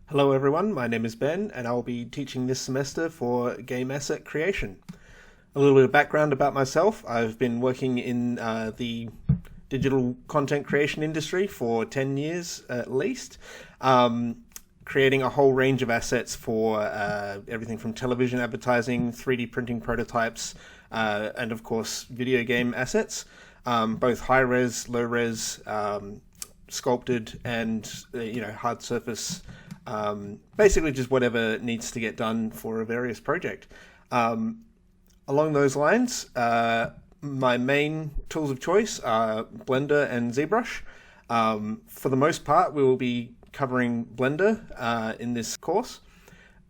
Hello everyone, my name is Ben and I'll be teaching this semester for game asset creation. A little bit of background about myself. I've been working in the digital content creation industry for 10 years at least, creating a whole range of assets for everything from television advertising, 3D printing prototypes, and of course video game assets, both high-res, low-res, sculpted and hard surface. Basically just whatever needs to get done for a various project. Along those lines, my main tools of choice are Blender and ZBrush. For the most part, we will be covering Blender in this course.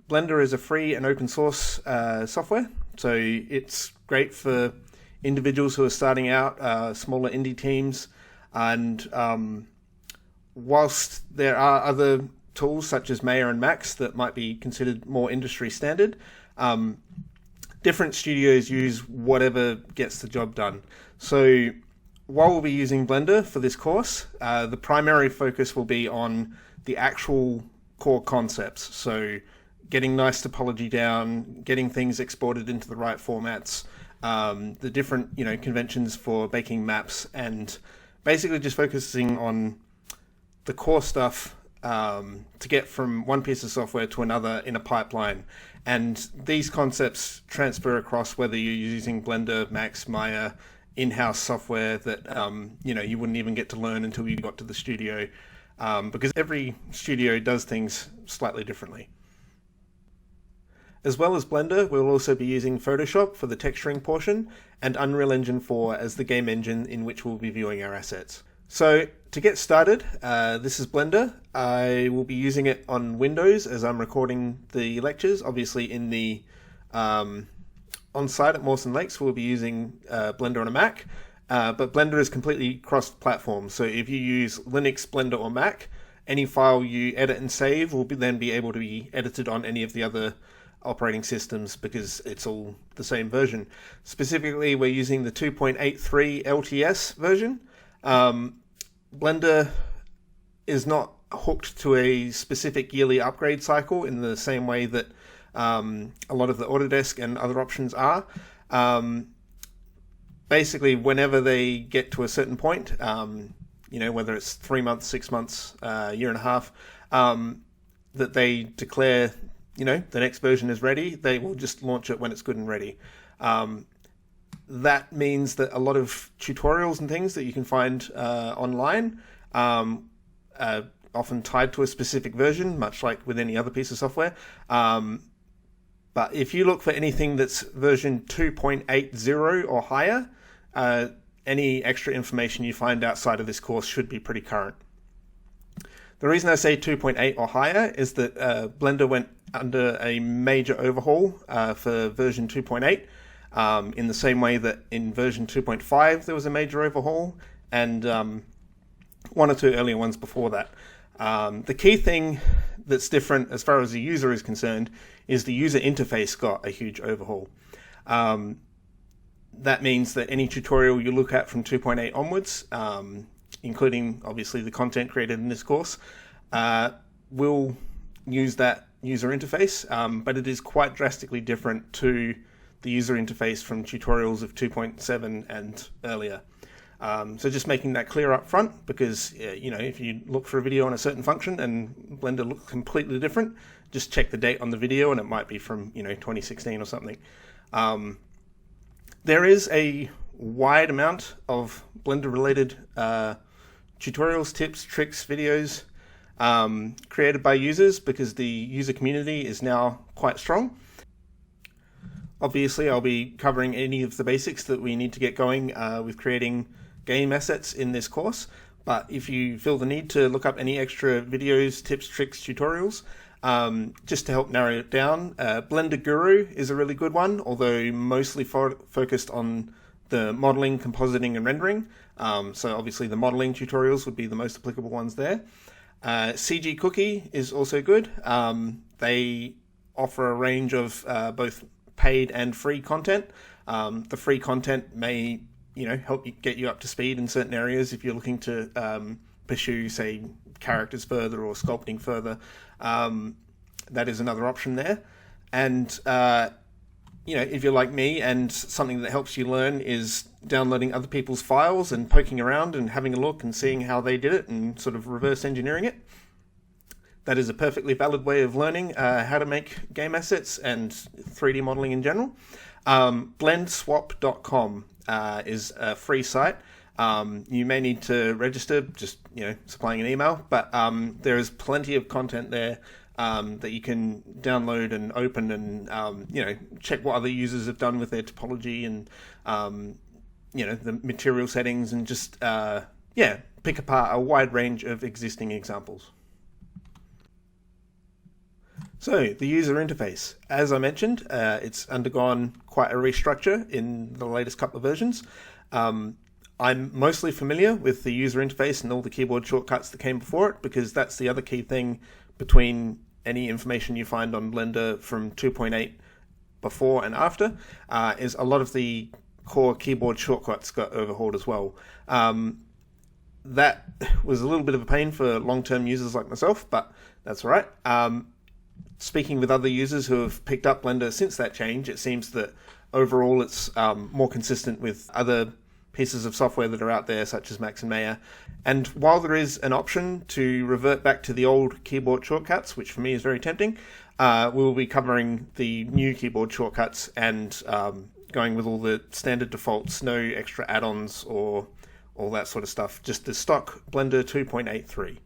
Blender is a free and open source software, so it's great for individuals who are starting out, smaller indie teams, and whilst there are other tools such as Maya and Max that might be considered more industry standard, different studios use whatever gets the job done. So while we'll be using Blender for this course, the primary focus will be on the actual core concepts. So getting nice topology down, getting things exported into the right formats, the different conventions for making maps, and basically just focusing on the core stuff to get from one piece of software to another in a pipeline. And these concepts transfer across whether you're using Blender, Max, Maya, in-house software that you wouldn't even get to learn until you got to the studio, because every studio does things slightly differently. As well as Blender, we'll also be using Photoshop for the texturing portion and Unreal Engine 4 as the game engine in which we'll be viewing our assets. So to get started, this is Blender. I will be using it on Windows as I'm recording the lectures. Obviously in the on-site at Mawson Lakes we'll be using Blender on a Mac, but Blender is completely cross-platform. So if you use Linux, Blender or Mac, any file you edit and save will then be able to be edited on any of the other operating systems because it's all the same version. Specifically, we're using the 2.83 LTS version. Blender is not hooked to a specific yearly upgrade cycle in the same way that a lot of the Autodesk and other options are. Basically, whenever they get to a certain point, whether it's 3 months, 6 months, year and a half, that they declare, the next version is ready, they will just launch it when it's good and ready. That means that a lot of tutorials and things that you can find online are often tied to a specific version, much like with any other piece of software. But if you look for anything that's version 2.80 or higher, any extra information you find outside of this course should be pretty current. The reason I say 2.8 or higher is that Blender went under a major overhaul for version 2.8. In the same way that in version 2.5 there was a major overhaul, and one or two earlier ones before that. The key thing that's different as far as the user is concerned is the user interface got a huge overhaul. That means that any tutorial you look at from 2.8 onwards, including obviously the content created in this course, will use that user interface, but it is quite drastically different to the user interface from tutorials of 2.7 and earlier. So just making that clear up front, because if you look for a video on a certain function and Blender looks completely different, just check the date on the video and it might be from 2016 or something. There is a wide amount of Blender related tutorials, tips, tricks, videos created by users, because the user community is now quite strong. Obviously, I'll be covering any of the basics that we need to get going with creating game assets in this course. But if you feel the need to look up any extra videos, tips, tricks, tutorials, just to help narrow it down, Blender Guru is a really good one, although mostly focused on the modeling, compositing, and rendering. So obviously the modeling tutorials would be the most applicable ones there. CG Cookie is also good. They offer a range of both paid and free content. The free content may help you get you up to speed in certain areas if you're looking to pursue, say, characters further or sculpting further. That is another option there. And if you're like me and something that helps you learn is downloading other people's files and poking around and having a look and seeing how they did it and sort of reverse engineering it, that is a perfectly valid way of learning how to make game assets and 3D modeling in general. Blendswap.com is a free site. You may need to register, just supplying an email, but there is plenty of content there that you can download and open and check what other users have done with their topology and the material settings, and just pick apart a wide range of existing examples. So the user interface, as I mentioned, it's undergone quite a restructure in the latest couple of versions. I'm mostly familiar with the user interface and all the keyboard shortcuts that came before it, because that's the other key thing between any information you find on Blender from 2.8 before and after, is a lot of the core keyboard shortcuts got overhauled as well. That was a little bit of a pain for long-term users like myself, but that's all right. Speaking with other users who have picked up Blender since that change, it seems that overall it's more consistent with other pieces of software that are out there, such as Max and Maya. And while there is an option to revert back to the old keyboard shortcuts, which for me is very tempting, we will be covering the new keyboard shortcuts and going with all the standard defaults, no extra add-ons or all that sort of stuff, just the stock Blender 2.83.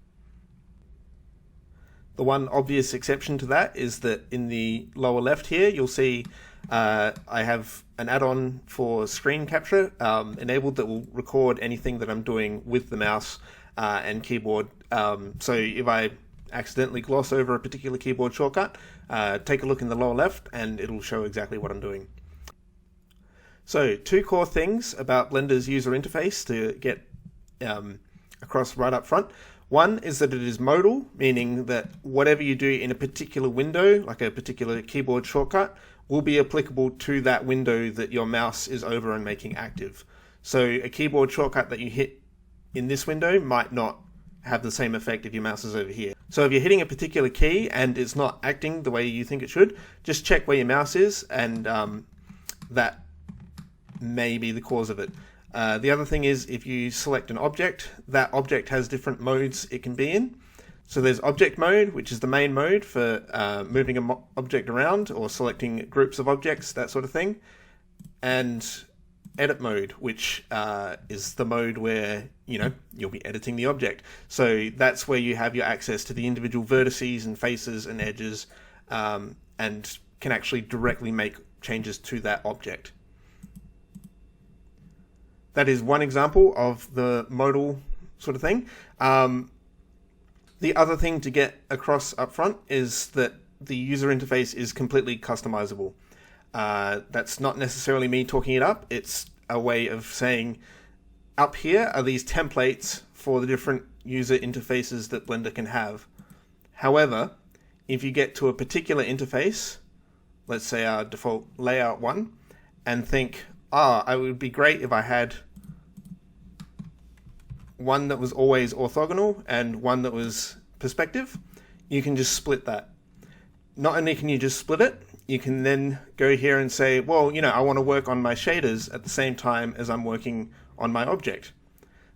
The one obvious exception to that is that in the lower left here, you'll see I have an add-on for screen capture enabled that will record anything that I'm doing with the mouse and keyboard. So if I accidentally gloss over a particular keyboard shortcut, take a look in the lower left and it'll show exactly what I'm doing. So two core things about Blender's user interface to get across right up front. One is that it is modal, meaning that whatever you do in a particular window, like a particular keyboard shortcut, will be applicable to that window that your mouse is over and making active. So a keyboard shortcut that you hit in this window might not have the same effect if your mouse is over here. So if you're hitting a particular key and it's not acting the way you think it should, just check where your mouse is, and that may be the cause of it. The other thing is, if you select an object, that object has different modes it can be in. So there's object mode, which is the main mode for moving an object around or selecting groups of objects, that sort of thing. And edit mode, which is the mode where, you'll be editing the object. So that's where you have your access to the individual vertices and faces and edges, and can actually directly make changes to that object. That is one example of the modal sort of thing. The other thing to get across up front is that the user interface is completely customizable. That's not necessarily me talking it up. It's a way of saying, up here are these templates for the different user interfaces that Blender can have. However, if you get to a particular interface, let's say our default layout one, and think, it would be great if I had one that was always orthogonal and one that was perspective, you can just split that. Not only can you just split it, you can then go here and say, well, I want to work on my shaders at the same time as I'm working on my object.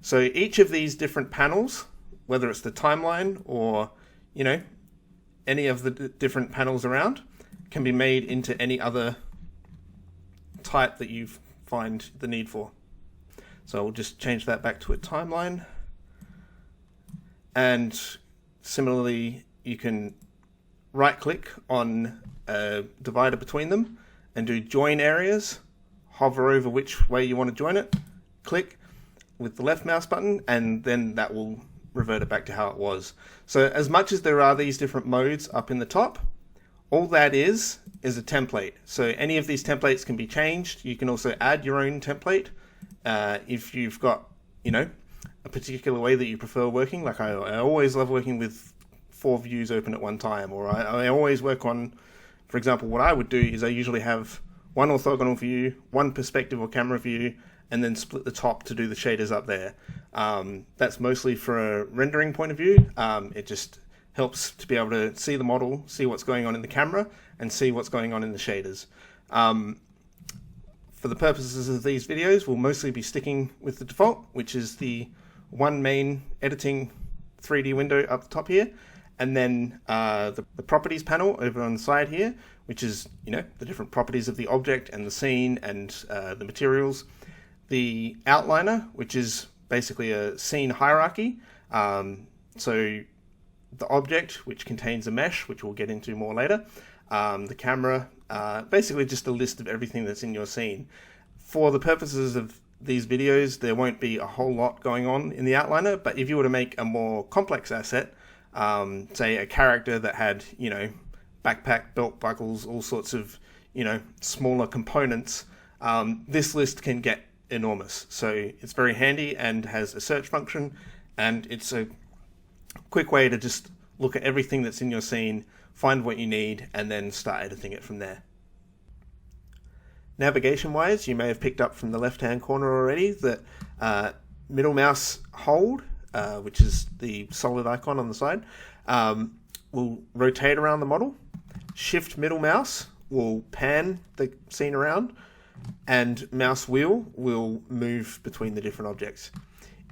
So each of these different panels, whether it's the timeline or, any of the different panels around, can be made into any other type that you find the need for. So I'll just change that back to a timeline. And similarly, you can right click on a divider between them and do join areas, hover over which way you want to join it, click with the left mouse button, and then that will revert it back to how it was. So as much as there are these different modes up in the top, all that is a template. So any of these templates can be changed. You can also add your own template if you've got, a particular way that you prefer working. Like I always love working with 4 views open at one time, or I always work on, for example, what I would do is I usually have one orthogonal view, one perspective or camera view, and then split the top to do the shaders up there. That's mostly for a rendering point of view. It just helps to be able to see the model, see what's going on in the camera, and see what's going on in the shaders. For the purposes of these videos, we'll mostly be sticking with the default, which is the one main editing 3D window up the top here, and then the properties panel over on the side here, which is, the different properties of the object and the scene and the materials. The outliner, which is basically a scene hierarchy. So the object, which contains a mesh, which we'll get into more later. The camera, basically just a list of everything that's in your scene. For the purposes of these videos, there won't be a whole lot going on in the outliner, but if you were to make a more complex asset, say a character that had, backpack, belt buckles, all sorts of, smaller components, this list can get enormous. So it's very handy and has a search function, and it's a quick way to just look at everything that's in your scene, find what you need, and then start editing it from there. Navigation-wise, you may have picked up from the left-hand corner already that middle mouse hold, which is the solid icon on the side, will rotate around the model. Shift middle mouse will pan the scene around, and mouse wheel will move between the different objects.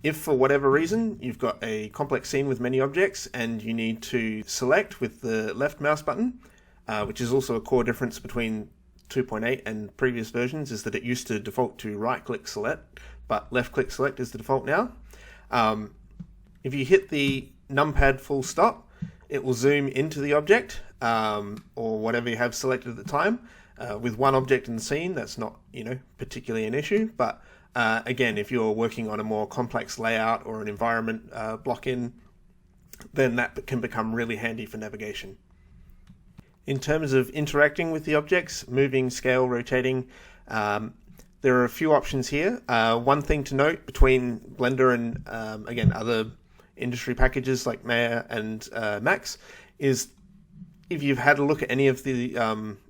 If for whatever reason you've got a complex scene with many objects and you need to select with the left mouse button, which is also a core difference between 2.8 and previous versions, is that it used to default to right click select, but left click select is the default now. If you hit the numpad full stop, it will zoom into the object or whatever you have selected at the time. With one object in the scene, that's not particularly an issue, but again, if you're working on a more complex layout or an environment block-in, then that can become really handy for navigation. In terms of interacting with the objects, moving, scale, rotating, there are a few options here. One thing to note between Blender and, again, other industry packages like Maya and Max is if you've had a look at any of the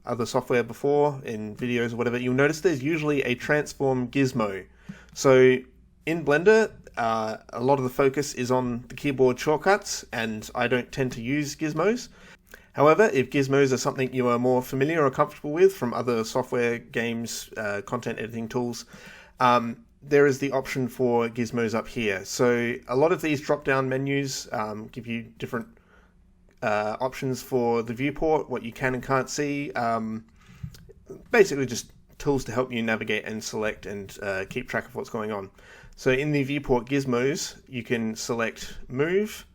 other software before in videos or whatever, you'll notice there's usually a transform gizmo. So in Blender, a lot of the focus is on the keyboard shortcuts, and I don't tend to use gizmos. However, if gizmos are something you are more familiar or comfortable with from other software, games, content editing tools, there is the option for gizmos up here. So a lot of these drop-down menus give you different options for the viewport, what you can and can't see. Basically just tools to help you navigate and select and keep track of what's going on. So in the viewport gizmos, you can select move.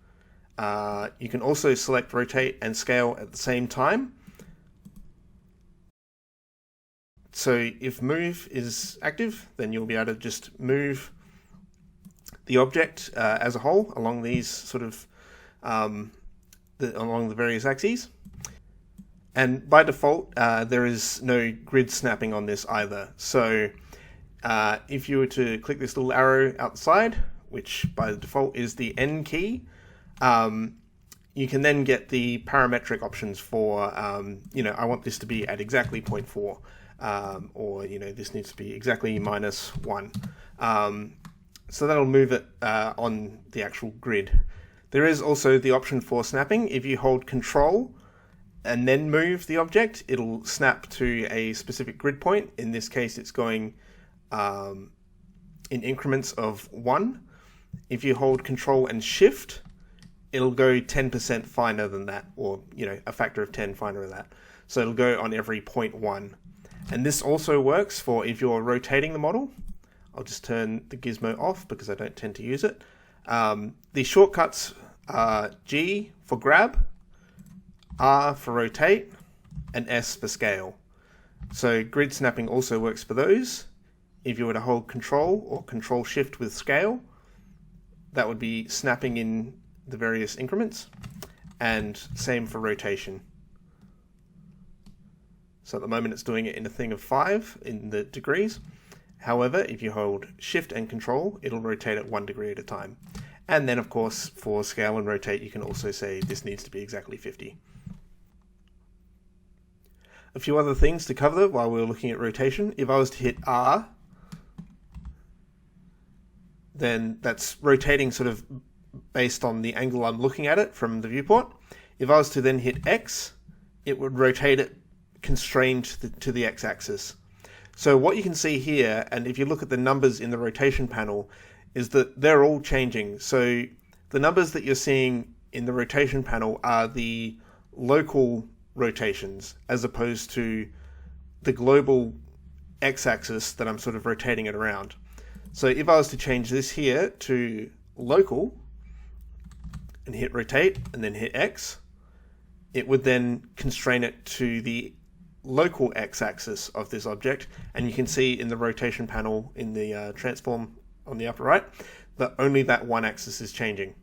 You can also select rotate and scale at the same time. So if move is active, then you'll be able to just move the object as a whole along these sort of along the various axes. And by default, there is no grid snapping on this either. So if you were to click this little arrow out the side, which by default is the N key, you can then get the parametric options for, I want this to be at exactly 0.4, or, this needs to be exactly -1. So that'll move it on the actual grid. There is also the option for snapping. If you hold Control and then move the object, it'll snap to a specific grid point. In this case, it's going in increments of 1. If you hold Control and Shift, it'll go 10% finer than that, or a factor of 10 finer than that. So it'll go on every 0.1. And this also works for if you're rotating the model. I'll just turn the gizmo off because I don't tend to use it. The shortcuts are G for grab, R for rotate, and S for scale. So grid snapping also works for those. If you were to hold Control or Control Shift with scale, that would be snapping in the various increments, and same for rotation. So at the moment it's doing it in a thing of 5 in the degrees. However, if you hold Shift and Control, it'll rotate at 1 degree at a time. And then of course for scale and rotate you can also say this needs to be exactly 50. A few other things to cover while we're looking at rotation. If I was to hit R, then that's rotating sort of based on the angle I'm looking at it from the viewport. If I was to then hit X, it would rotate it constrained to the X-axis. So what you can see here, and if you look at the numbers in the rotation panel, is that they're all changing. So the numbers that you're seeing in the rotation panel are the local rotations as opposed to the global X-axis that I'm sort of rotating it around. So if I was to change this here to local and hit rotate and then hit X, it would then constrain it to the local X-axis of this object, and you can see in the rotation panel in the transform on the upper right that only that one axis is changing.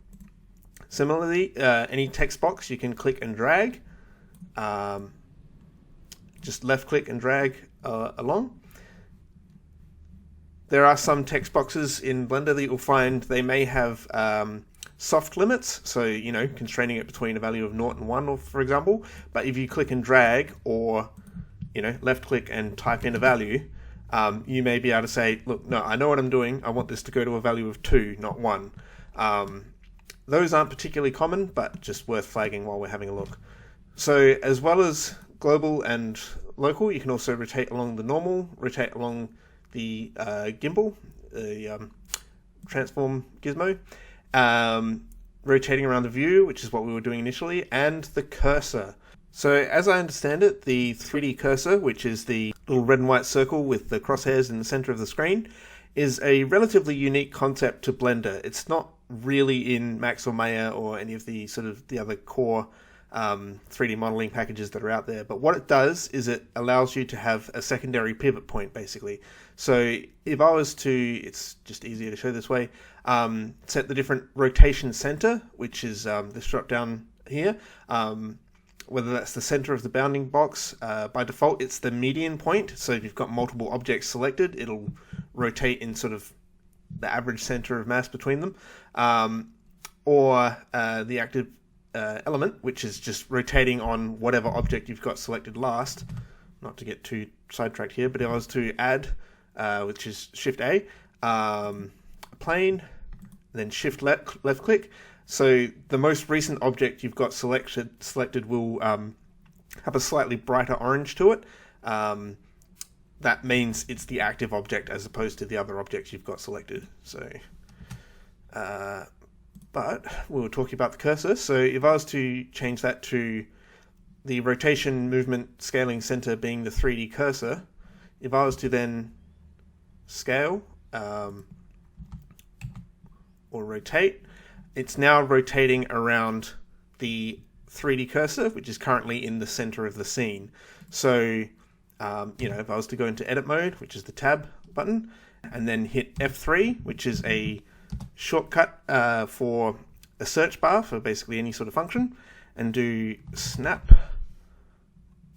Similarly, any text box you can click and drag, just left click and drag along. There are some text boxes in Blender that you'll find they may have soft limits, so constraining it between a value of 0 and 1, for example. But if you click and drag, or left click and type in a value, you may be able to say, look, no, I know what I'm doing. I want this to go to a value of 2, not 1. Those aren't particularly common, but just worth flagging while we're having a look. So as well as global and local, you can also rotate along the normal, rotate along the gimbal, the transform gizmo, rotating around the view, which is what we were doing initially, and the cursor. So as I understand it, the 3D cursor, which is the little red and white circle with the crosshairs in the center of the screen, is a relatively unique concept to Blender. It's not really in Max or Maya or any of the the other core 3D modeling packages that are out there. But what it does is it allows you to have a secondary pivot point, basically. So if I was to, it's just easier to show this way, set the different rotation center, which is this drop down here, whether that's the center of the bounding box. By default, it's the median point. So if you've got multiple objects selected, it'll rotate in sort of the average center of mass between them, or the active element, which is just rotating on whatever object you've got selected last. Not to get too sidetracked here, but if I was to add, which is Shift A, plane, then Shift left click. So the most recent object you've got selected will have a slightly brighter orange to it. That means it's the active object as opposed to the other objects you've got selected. So, but we were talking about the cursor. So if I was to change that to the rotation, movement, scaling center being the 3D cursor, if I was to then scale or rotate, it's now rotating around the 3D cursor, which is currently in the center of the scene. So, if I was to go into edit mode, which is the tab button, and then hit F3, which is a shortcut for a search bar for basically any sort of function, and do snap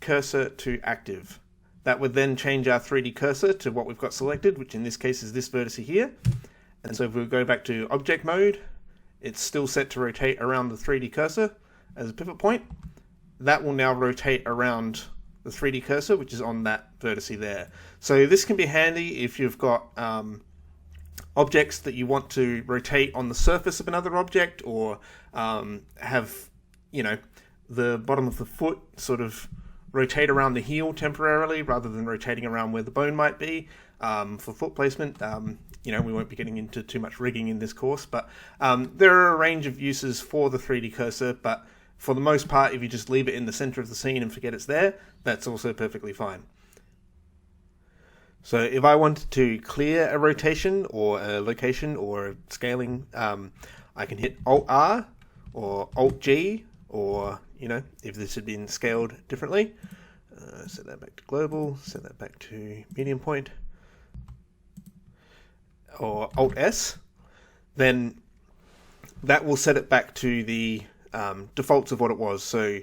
cursor to active. That would then change our 3D cursor to what we've got selected, which in this case is this vertex here. And so if we go back to object mode, it's still set to rotate around the 3D cursor as a pivot point. That will now rotate around the 3D cursor, which is on that vertex there. So this can be handy if you've got objects that you want to rotate on the surface of another object, or have, the bottom of the foot sort of rotate around the heel temporarily rather than rotating around where the bone might be for foot placement. We won't be getting into too much rigging in this course, but there are a range of uses for the 3D cursor, but for the most part, if you just leave it in the center of the scene and forget it's there, that's also perfectly fine. So if I wanted to clear a rotation or a location or a scaling, I can hit Alt-R or Alt-G, or, if this had been scaled differently, set that back to global, set that back to median point, or Alt-S, then that will set it back to the defaults of what it was. So,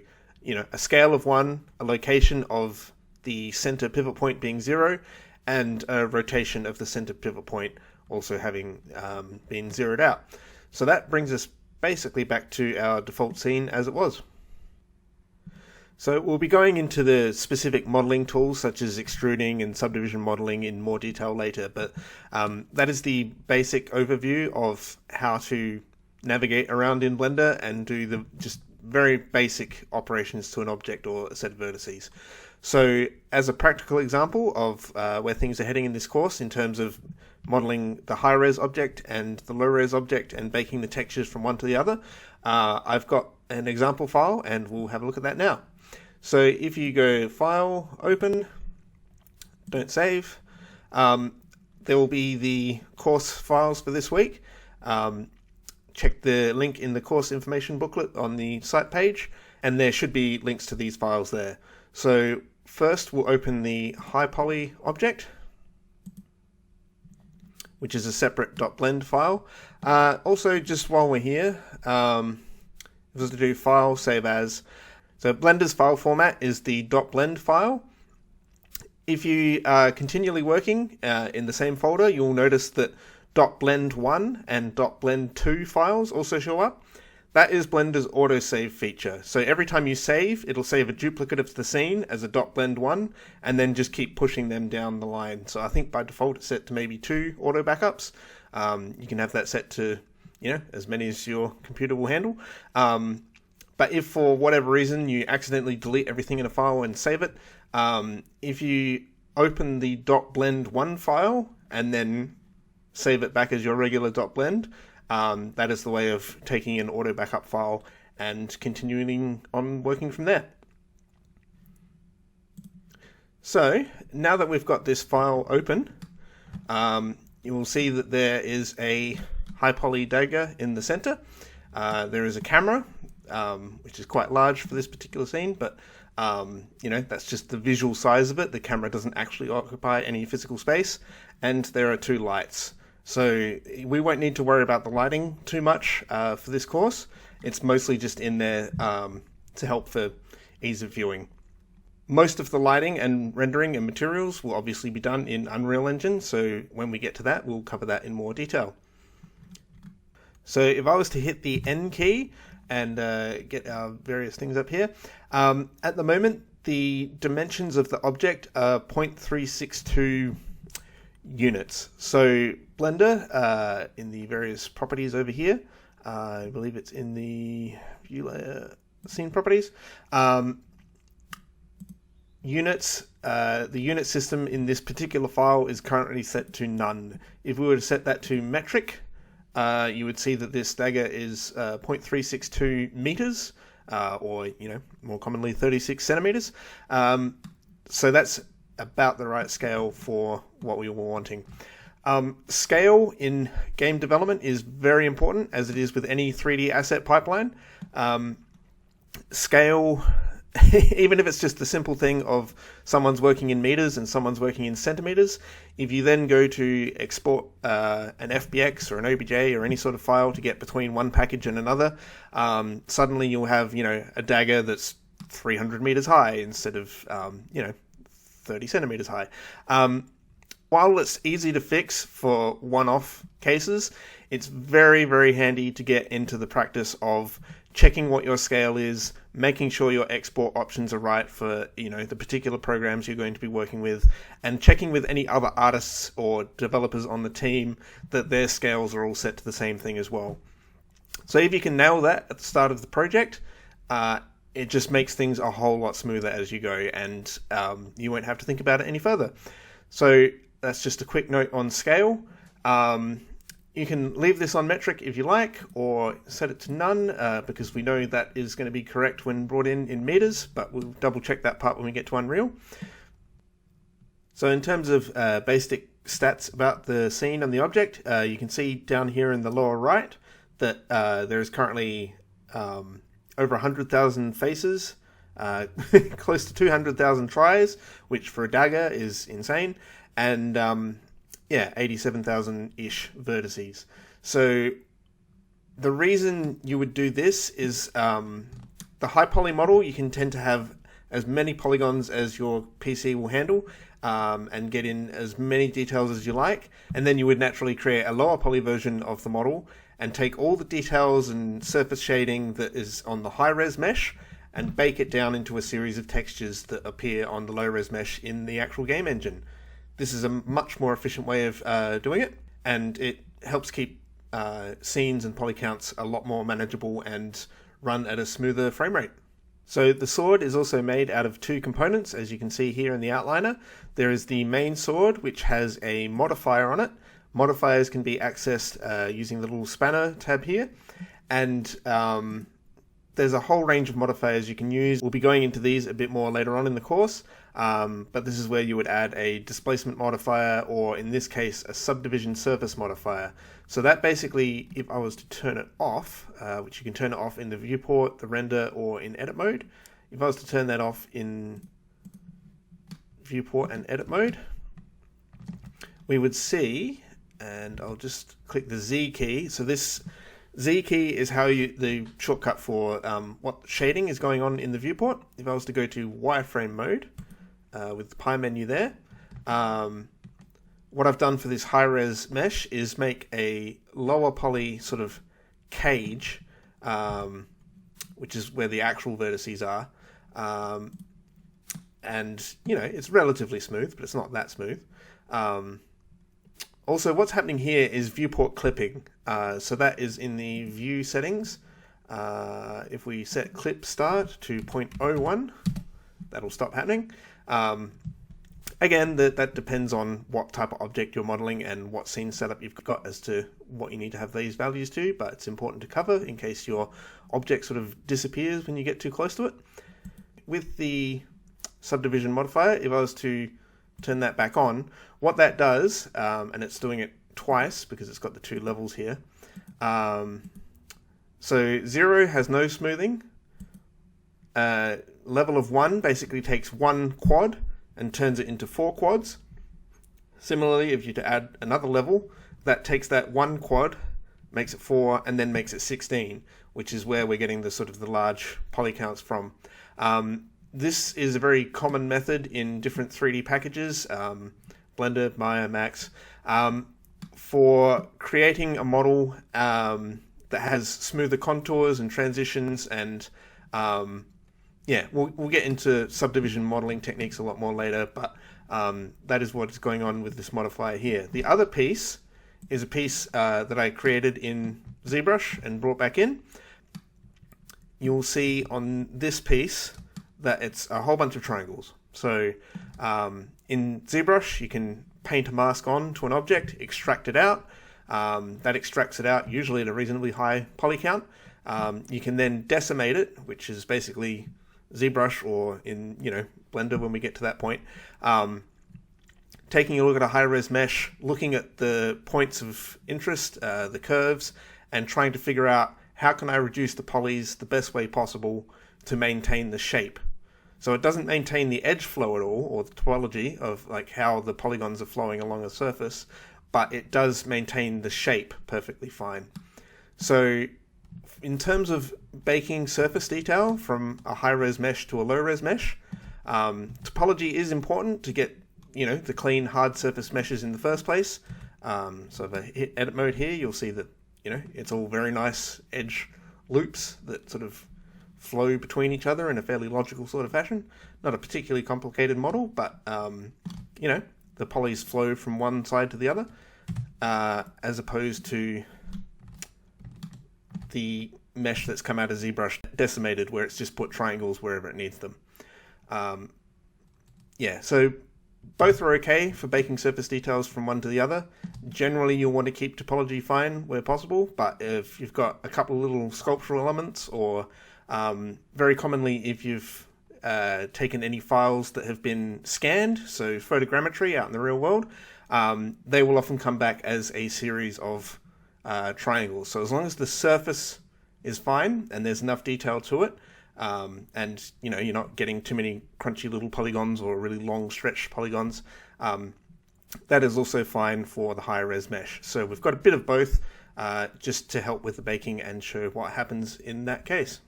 a scale of 1, a location of the center pivot point being 0, and a rotation of the center pivot point also having been zeroed out. So that brings us basically back to our default scene as it was. So we'll be going into the specific modeling tools such as extruding and subdivision modeling in more detail later, but that is the basic overview of how to navigate around in Blender and do the just very basic operations to an object or a set of vertices. So as a practical example of where things are heading in this course in terms of modeling the high-res object and the low-res object and baking the textures from one to the other, I've got an example file and we'll have a look at that now. So if you go File, Open, don't save, there will be the course files for this week. Check the link in the course information booklet on the site page, and there should be links to these files there. So first we'll open the high poly object, which is a separate .blend file. Also, just while we're here, if I was to do File, Save As, so Blender's file format is the .blend file. If you are continually working in the same folder, you'll notice that .blend1 and .blend2 files also show up. That is Blender's autosave feature. So every time you save, it'll save a duplicate of the scene as a .blend1 and then just keep pushing them down the line. So I think by default it's set to maybe 2 auto backups. You can have that set to, as many as your computer will handle. But if for whatever reason you accidentally delete everything in a file and save it, if you open the .blend1 file and then save it back as your regular .blend, that is the way of taking an auto backup file and continuing on working from there. So now that we've got this file open, you will see that there is a high poly dagger in the center. There is a camera, which is quite large for this particular scene, but that's just the visual size of it. The camera doesn't actually occupy any physical space, and there are 2 lights. So we won't need to worry about the lighting too much for this course. It's mostly just in there to help for ease of viewing. Most of the lighting and rendering and materials will obviously be done in Unreal Engine, so when we get to that, we'll cover that in more detail. So if I was to hit the N key and get our various things up here, at the moment the dimensions of the object are 0.362 units. So Blender, in the various properties over here, I believe it's in the view layer scene properties, units, the unit system in this particular file is currently set to none. If we were to set that to metric, you would see that this dagger is 0.362 meters, or more commonly 36 centimeters. So that's about the right scale for what we were wanting. Scale in game development is very important, as it is with any 3D asset pipeline. Scale, even if it's just the simple thing of someone's working in meters and someone's working in centimeters, if you then go to export an FBX or an OBJ or any sort of file to get between one package and another, suddenly you'll have a dagger that's 300 meters high instead of 30 centimeters high. While it's easy to fix for one-off cases, it's very, very handy to get into the practice of checking what your scale is, making sure your export options are right for the particular programs you're going to be working with, and checking with any other artists or developers on the team that their scales are all set to the same thing as well. So if you can nail that at the start of the project, it just makes things a whole lot smoother as you go, and you won't have to think about it any further. So that's just a quick note on scale. You can leave this on metric if you like, or set it to none, because we know that is going to be correct when brought in meters, but we'll double check that part when we get to Unreal. So in terms of basic stats about the scene and the object, you can see down here in the lower right that there is currently over 100,000 faces, close to 200,000 tries, which for a dagger is insane, and 87,000-ish vertices. So the reason you would do this is the high poly model, you can tend to have as many polygons as your PC will handle, and get in as many details as you like, and then you would naturally create a lower poly version of the model and take all the details and surface shading that is on the high res mesh and bake it down into a series of textures that appear on the low-res mesh in the actual game engine. This is a much more efficient way of doing it, and it helps keep scenes and poly counts a lot more manageable and run at a smoother frame rate. So the sword is also made out of two components, as you can see here in the outliner. There is the main sword, which has a modifier on it. Modifiers can be accessed using the little spanner tab here, and there's a whole range of modifiers you can use. We'll be going into these a bit more later on in the course, but this is where you would add a displacement modifier, or in this case, a subdivision surface modifier. So that basically, if I was to turn it off, which you can turn it off in the viewport, the render, or in edit mode. If I was to turn that off in viewport and edit mode, we would see, and I'll just click the Z key. So this Z key is how the shortcut for what shading is going on in the viewport. If I was to go to wireframe mode with the pie menu there, what I've done for this high-res mesh is make a lower poly sort of cage, which is where the actual vertices are. And, you know, it's relatively smooth, but it's not that smooth. Also, what's happening here is viewport clipping. So that is in the view settings. If we set clip start to 0.01, that'll stop happening. Again, that depends on what type of object you're modeling and what scene setup you've got as to what you need to have these values to, but it's important to cover in case your object sort of disappears when you get too close to it. With the subdivision modifier, if I was to turn that back on, what that does, and it's doing it twice because it's got the two levels here. So 0 has no smoothing. Level of 1 basically takes one quad and turns it into 4 quads. Similarly, if you to add another level, that takes that one quad, makes it 4, and then makes it 16, which is where we're getting the sort of the large poly counts from. This is a very common method in different 3D packages, Blender, Maya, Max, for creating a model that has smoother contours and transitions, and yeah, we'll get into subdivision modeling techniques a lot more later, but that is what is going on with this modifier here. The other piece is a piece that I created in ZBrush and brought back in. You'll see on this piece that it's a whole bunch of triangles. So in ZBrush, you can paint a mask on to an object, extract it out. That extracts it out usually at a reasonably high poly count. You can then decimate it, which is basically ZBrush, or in Blender when we get to that point. Taking a look at a high-res mesh, looking at the points of interest, the curves, and trying to figure out how can I reduce the polys the best way possible to maintain the shape. So it doesn't maintain the edge flow at all, or the topology of like how the polygons are flowing along a surface, but it does maintain the shape perfectly fine. So in terms of baking surface detail from a high-res mesh to a low-res mesh, topology is important to get the clean hard surface meshes in the first place. So if I hit edit mode here, you'll see that it's all very nice edge loops that sort of flow between each other in a fairly logical sort of fashion. Not a particularly complicated model, but the polys flow from one side to the other, as opposed to the mesh that's come out of ZBrush decimated, where it's just put triangles wherever it needs them. Yeah, so both are okay for baking surface details from one to the other. Generally, you'll want to keep topology fine where possible, but if you've got a couple of little sculptural elements, or very commonly if you've taken any files that have been scanned, so photogrammetry out in the real world, they will often come back as a series of triangles. So as long as the surface is fine and there's enough detail to it, and you're not getting too many crunchy little polygons or really long stretched polygons, that is also fine for the higher res mesh. So we've got a bit of both, just to help with the baking and show what happens in that case.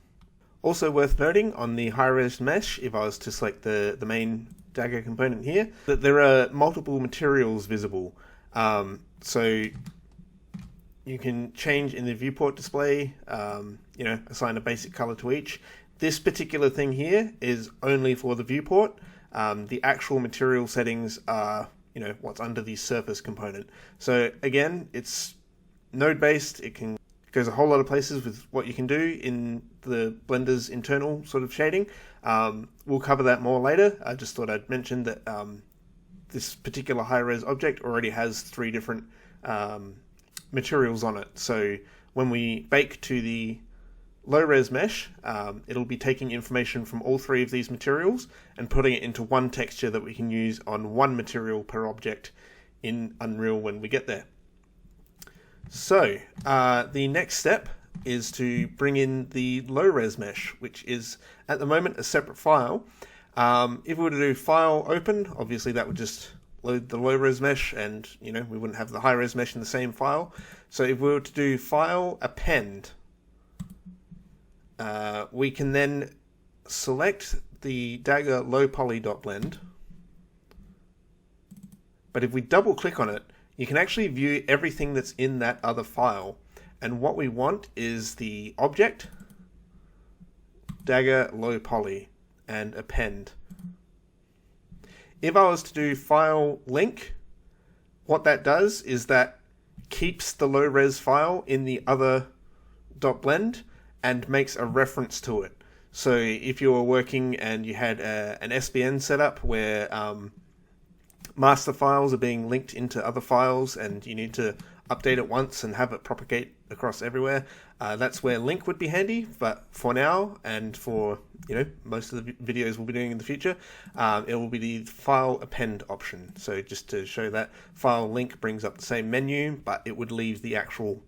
Also worth noting on the high res mesh, if I was to select the main dagger component here, that there are multiple materials visible. So you can change in the viewport display, assign a basic color to each. This particular thing here is only for the viewport. The actual material settings are, what's under the surface component. So again, it's node-based. It goes a whole lot of places with what you can do in the Blender's internal sort of shading. We'll cover that more later. I just thought I'd mention that this particular high-res object already has 3 different materials on it. So when we bake to the low-res mesh, it'll be taking information from all 3 of these materials and putting it into one texture that we can use on one material per object in Unreal when we get there. So the next step is to bring in the low-res mesh, which is at the moment a separate file. If we were to do file open, obviously that would just load the low-res mesh, and we wouldn't have the high-res mesh in the same file. So if we were to do file append, we can then select the Dagger low poly.blend. But if we double click on it, you can actually view everything that's in that other file. And what we want is the object, Dagger low poly, and append. If I was to do file link, what that does is that keeps the low res file in the other .blend and makes a reference to it. So if you were working and you had an SBN setup where master files are being linked into other files and you need to update it once and have it propagate across everywhere, that's where link would be handy. But for now, and for most of the videos we'll be doing in the future, it will be the file append option. So just to show that, file link brings up the same menu, but it would leave the actual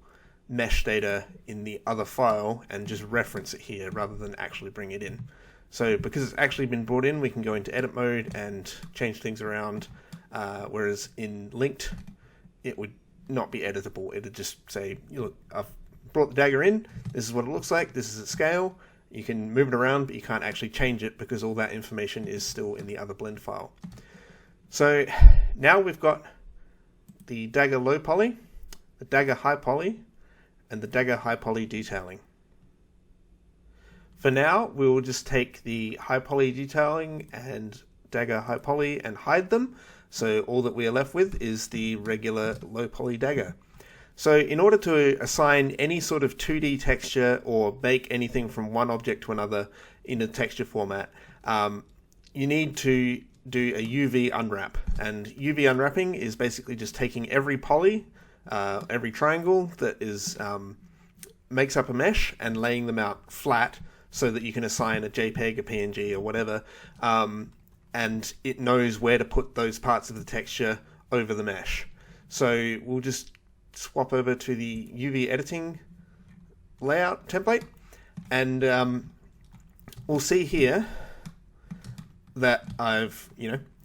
mesh data in the other file and just reference it here rather than actually bring it in. So because it's actually been brought in, we can go into edit mode and change things around, whereas in linked it would not be editable. It would just say, look, I've brought the dagger in, this is what it looks like, this is its scale. You can move it around, but you can't actually change it because all that information is still in the other blend file. So now we've got the Dagger low poly, the Dagger high poly, and the Dagger high poly detailing. For now, we will just take the high poly detailing and Dagger high poly and hide them. So all that we are left with is the regular low poly dagger. So in order to assign any sort of 2D texture or bake anything from one object to another in a texture format, you need to do a UV unwrap. And UV unwrapping is basically just taking every poly, every triangle that is makes up a mesh and laying them out flat so that you can assign a JPEG, a PNG, or whatever, and it knows where to put those parts of the texture over the mesh. So we'll just swap over to the UV editing layout template, and we'll see here that I've,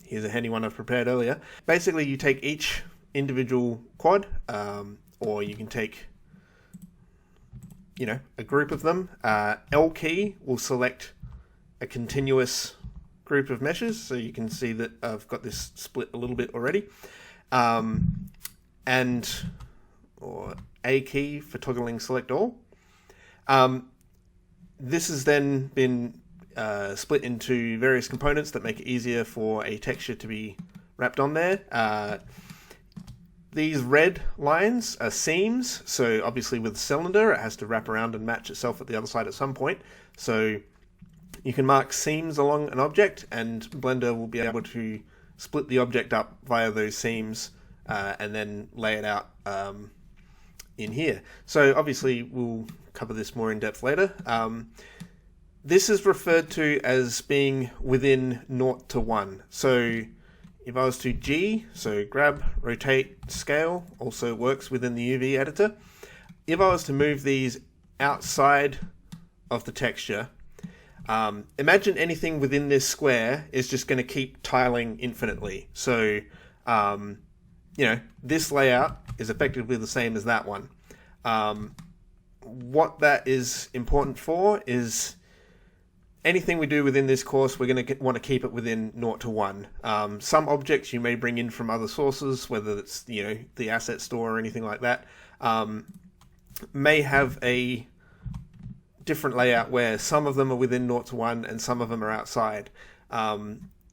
here's a handy one I've prepared earlier. Basically, you take each individual quad, or you can take, a group of them. L key will select a continuous group of meshes, so you can see that I've got this split a little bit already. Or A key for toggling select all. This has then been split into various components that make it easier for a texture to be wrapped on there. These red lines are seams, so obviously with the cylinder it has to wrap around and match itself at the other side at some point. So you can mark seams along an object and Blender will be able to split the object up via those seams and then lay it out in here. So obviously we'll cover this more in depth later. This is referred to as being within 0 to 1. So if I was to G, so grab, rotate, scale, also works within the UV editor. If I was to move these outside of the texture, imagine anything within this square is just going to keep tiling infinitely. So, this layout is effectively the same as that one. What that is important for is anything we do within this course, we're going to want to keep it within 0 to 1. Some objects you may bring in from other sources, whether it's the asset store or anything like that, may have a different layout where some of them are within 0 to 1 and some of them are outside.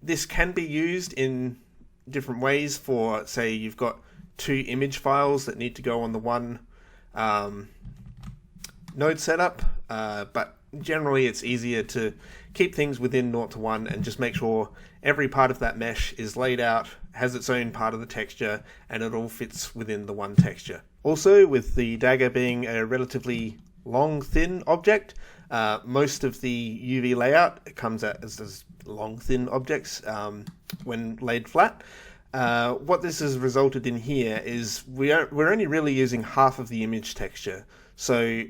This can be used in different ways for, say, you've got 2 image files that need to go on the one node setup, but generally it's easier to keep things within 0 to 1 and just make sure every part of that mesh is laid out, has its own part of the texture, and it all fits within the one texture. Also, with the dagger being a relatively long, thin object, most of the UV layout comes out as long, thin objects when laid flat. What this has resulted in here is we're only really using half of the image texture. So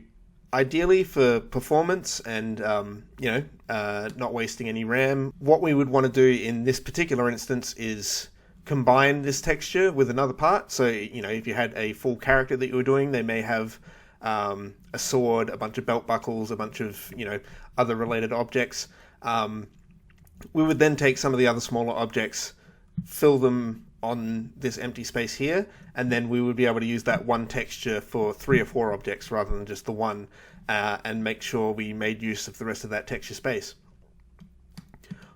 ideally for performance and not wasting any RAM, what we would want to do in this particular instance is combine this texture with another part. So if you had a full character that you were doing, they may have a sword, a bunch of belt buckles, a bunch of other related objects. We would then take some of the other smaller objects, fill them on this empty space here, and then we would be able to use that one texture for 3 or 4 objects rather than just the one, and make sure we made use of the rest of that texture space.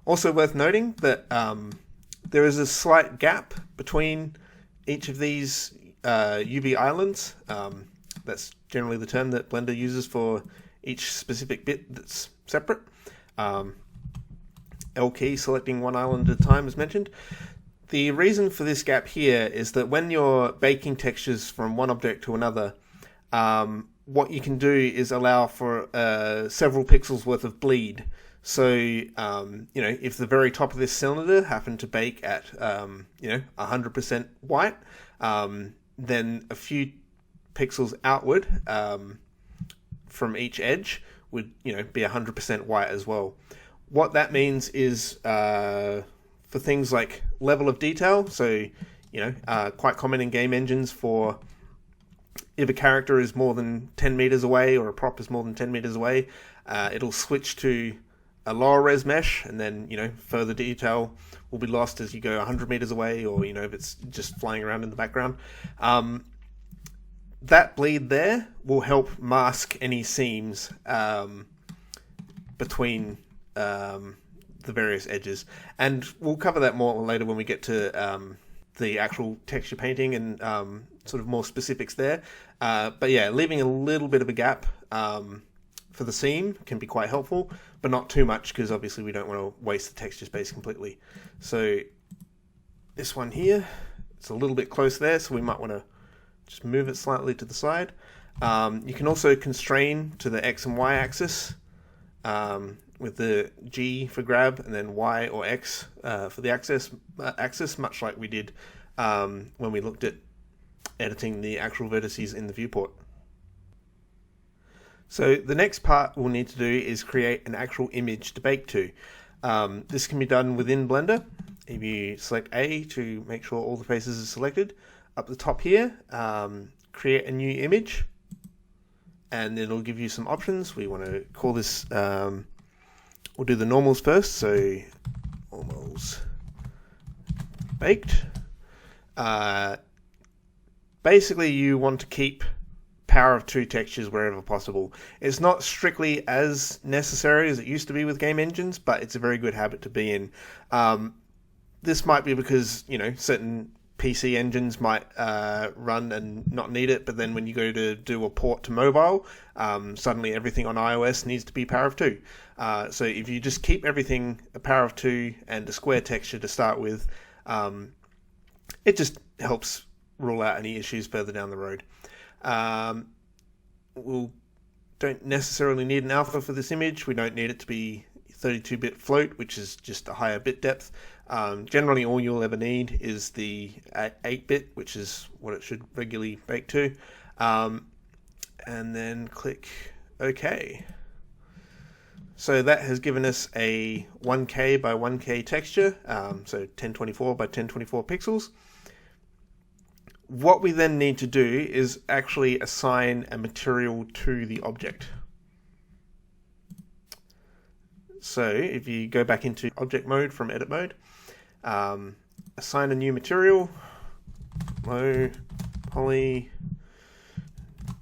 Also worth noting that there is a slight gap between each of these UV islands. That's generally the term that Blender uses for each specific bit that's separate. L key, selecting one island at a time, as mentioned. The reason for this gap here is that when you're baking textures from one object to another, what you can do is allow for several pixels worth of bleed. So, if the very top of this cylinder happened to bake at, 100% white, then a few pixels outward from each edge would, be 100% white as well. What that means is for things like level of detail, so quite common in game engines for if a character is more than 10 meters away or a prop is more than 10 meters away, it'll switch to a lower res mesh, and then further detail will be lost as you go 100 meters away, or if it's just flying around in the background. That bleed there will help mask any seams between the various edges, and we'll cover that more later when we get to the actual texture painting and sort of more specifics there. But yeah, leaving a little bit of a gap for the seam can be quite helpful, but not too much, because obviously we don't want to waste the texture space completely. So this one here, it's a little bit close there, so we might want to just move it slightly to the side. You can also constrain to the X and Y axis with the G for grab, and then Y or X for the axis, much like we did when we looked at editing the actual vertices in the viewport. So the next part we'll need to do is create an actual image to bake to. This can be done within Blender. If you select A to make sure all the faces are selected, up the top here, create a new image, and it'll give you some options. We want to call this, we'll do the normals first, so normals baked. Basically you want to keep power of 2 textures wherever possible. It's not strictly as necessary as it used to be with game engines, but it's a very good habit to be in. This might be because, certain PC engines might run and not need it, but then when you go to do a port to mobile, suddenly everything on iOS needs to be power of 2. So if you just keep everything a power of 2 and a square texture to start with, it just helps rule out any issues further down the road. We don't necessarily need an alpha for this image. We don't need it to be 32-bit float, which is just a higher bit depth. Generally all you'll ever need is the 8-bit, which is what it should regularly bake to. And then click OK. So that has given us a 1K by 1K texture, so 1024 by 1024 pixels. What we then need to do is actually assign a material to the object. So if you go back into object mode from edit mode, assign a new material, low poly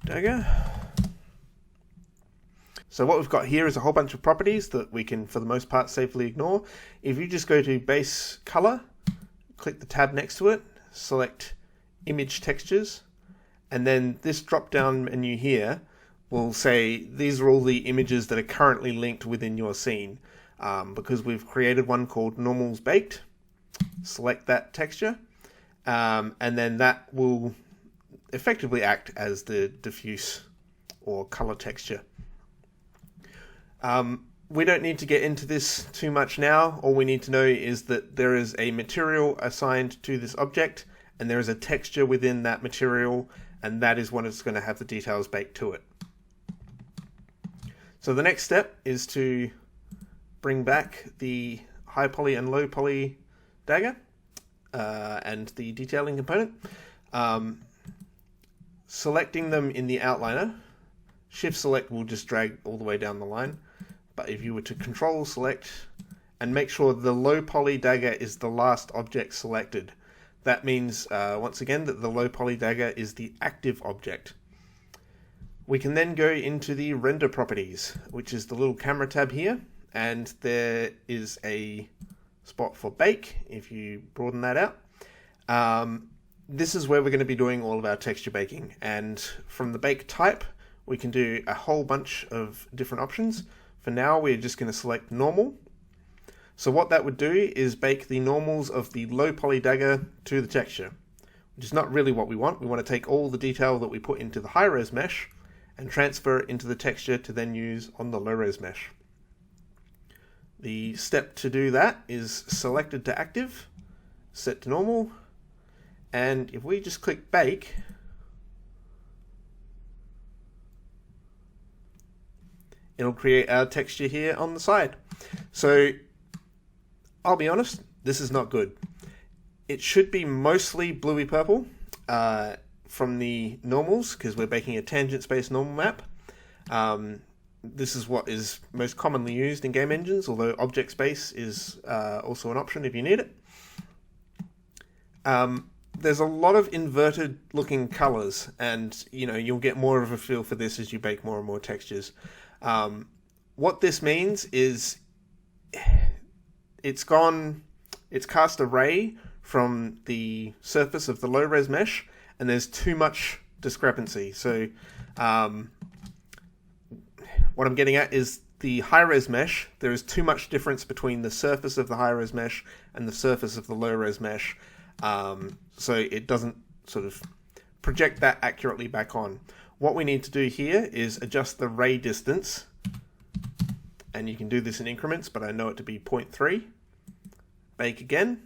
dagger. So what we've got here is a whole bunch of properties that we can, for the most part, safely ignore. If you just go to Base Color, click the tab next to it, select Image Textures, and then this drop-down menu here will say these are all the images that are currently linked within your scene. Because we've created one called Normals Baked, select that texture, and then that will effectively act as the diffuse or color texture. We don't need to get into this too much now. All we need to know is that there is a material assigned to this object, and there is a texture within that material, and that is what is going to have the details baked to it. So the next step is to bring back the high poly and low poly dagger and the detailing component. Selecting them in the outliner, Shift select will just drag all the way down the line. But if you were to Control select and make sure the low poly dagger is the last object selected, that means once again that the low poly dagger is the active object. We can then go into the render properties, which is the little camera tab here, and there is a spot for bake if you broaden that out. This is where we're going to be doing all of our texture baking, and from the bake type we can do a whole bunch of different options. For now, we're just going to select normal. So what that would do is bake the normals of the low poly dagger to the texture, which is not really what we want. We want to take all the detail that we put into the high res mesh and transfer it into the texture to then use on the low res mesh. The step to do that is selected to active, set to normal, and if we just click bake, it'll create our texture here on the side. So I'll be honest, this is not good. It should be mostly bluey purple from the normals, because we're baking a tangent space normal map. This is what is most commonly used in game engines, although object space is also an option if you need it. There's a lot of inverted looking colors, and you'll get more of a feel for this as you bake more and more textures. What this means is it's cast a ray from the surface of the low res mesh, and there's too much discrepancy. So what I'm getting at is the high res mesh, there is too much difference between the surface of the high res mesh and the surface of the low res mesh, so it doesn't sort of project that accurately back on. What we need to do here is adjust the ray distance, and you can do this in increments, but I know it to be 0.3. Bake again.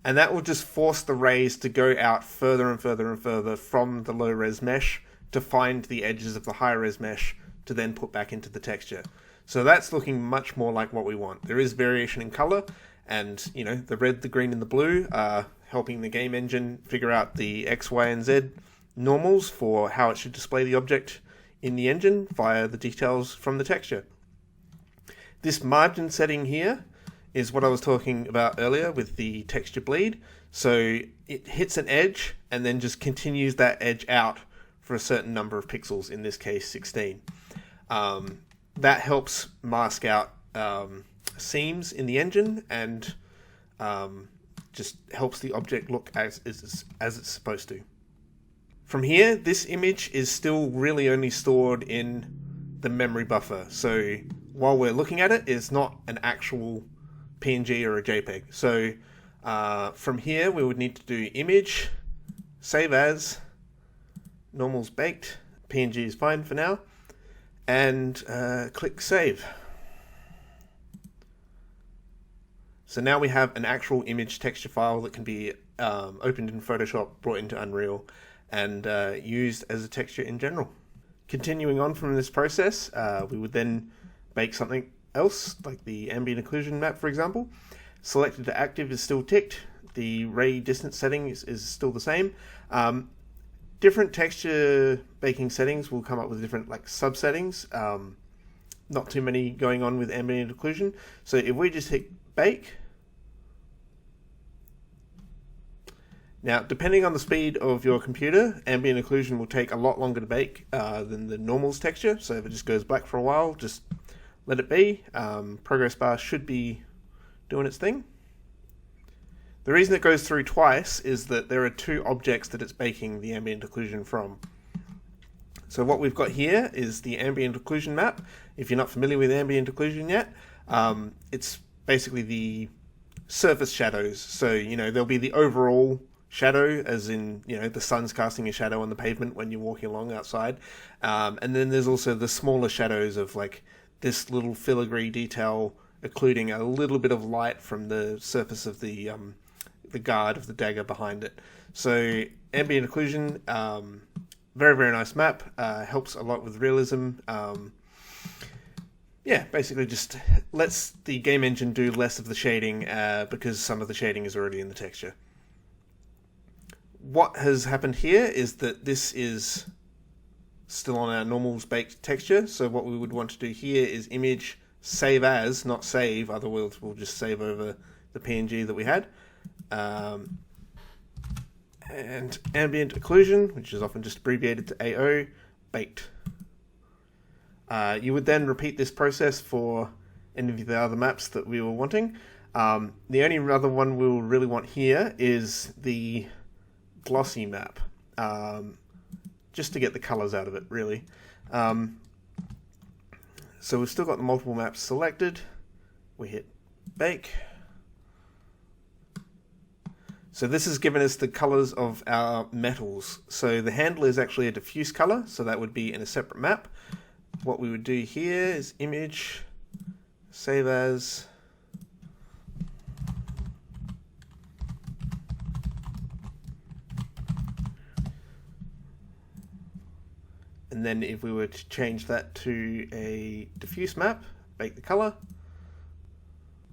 And that will just force the rays to go out further and further and further from the low res mesh to find the edges of the high res mesh to then put back into the texture. So that's looking much more like what we want. There is variation in color, and the red, the green, and the blue are helping the game engine figure out the X, Y, and Z normals for how it should display the object in the engine via the details from the texture. This margin setting here is what I was talking about earlier with the texture bleed. So it hits an edge and then just continues that edge out for a certain number of pixels, in this case 16. That helps mask out seams in the engine and just helps the object look as it's supposed to. From here, this image is still really only stored in the memory buffer. So while we're looking at it, it's not an actual PNG or a JPEG. So from here, we would need to do image, save as, normals baked, PNG is fine for now, and click save. So now we have an actual image texture file that can be opened in Photoshop, brought into Unreal, and used as a texture in general. Continuing on from this process, we would then bake something else, like the ambient occlusion map, for example. Selected to active is still ticked. The ray distance setting is still the same. Different texture baking settings will come up with different sub-settings. Not too many going on with ambient occlusion. So if we just hit bake, Now, depending on the speed of your computer, ambient occlusion will take a lot longer to bake than the normals texture. So if it just goes black for a while, just let it be. Progress bar should be doing its thing. The reason it goes through twice is that there are two objects that it's baking the ambient occlusion from. So what we've got here is the ambient occlusion map. If you're not familiar with ambient occlusion yet, it's basically the surface shadows. So, there'll be the overall shadow, as in, the sun's casting a shadow on the pavement when you're walking along outside. And then there's also the smaller shadows of like this little filigree detail occluding a little bit of light from the surface of the guard of the dagger behind it. So ambient occlusion, very, very nice map, helps a lot with realism. Basically just lets the game engine do less of the shading because some of the shading is already in the texture. What has happened here is that this is still on our normals baked texture, so what we would want to do here is image save as, not save, otherwise we'll just save over the PNG that we had. And ambient occlusion, which is often just abbreviated to AO, baked. You would then repeat this process for any of the other maps that we were wanting. The only other one we'll really want here is the glossy map, just to get the colors out of it, really. So we've still got the multiple maps selected. We hit bake. So this has given us the colors of our metals. So the handle is actually a diffuse color, so that would be in a separate map. What we would do here is image, save as, and then if we were to change that to a diffuse map, bake the color.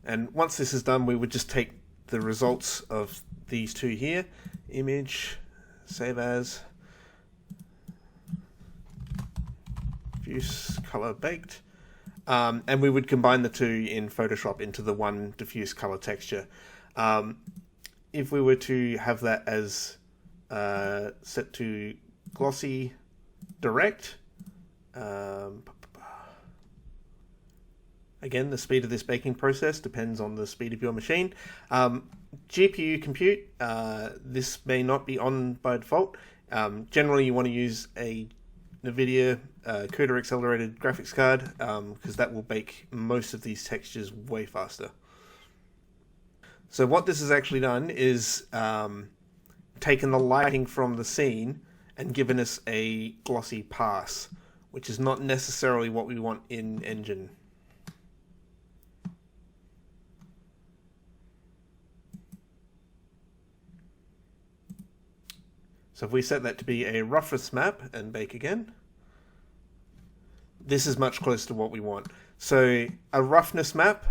And once this is done, we would just take the results of these two here, image, save as, diffuse color baked, and we would combine the two in Photoshop into the one diffuse color texture. If we were to have that as set to glossy direct, again, the speed of this baking process depends on the speed of your machine. GPU compute, this may not be on by default. Generally, you want to use a NVIDIA CUDA accelerated graphics card because that will bake most of these textures way faster. So what this has actually done is taken the lighting from the scene and given us a glossy pass, which is not necessarily what we want in Engine. So if we set that to be a roughness map and bake again, this is much closer to what we want. So a roughness map,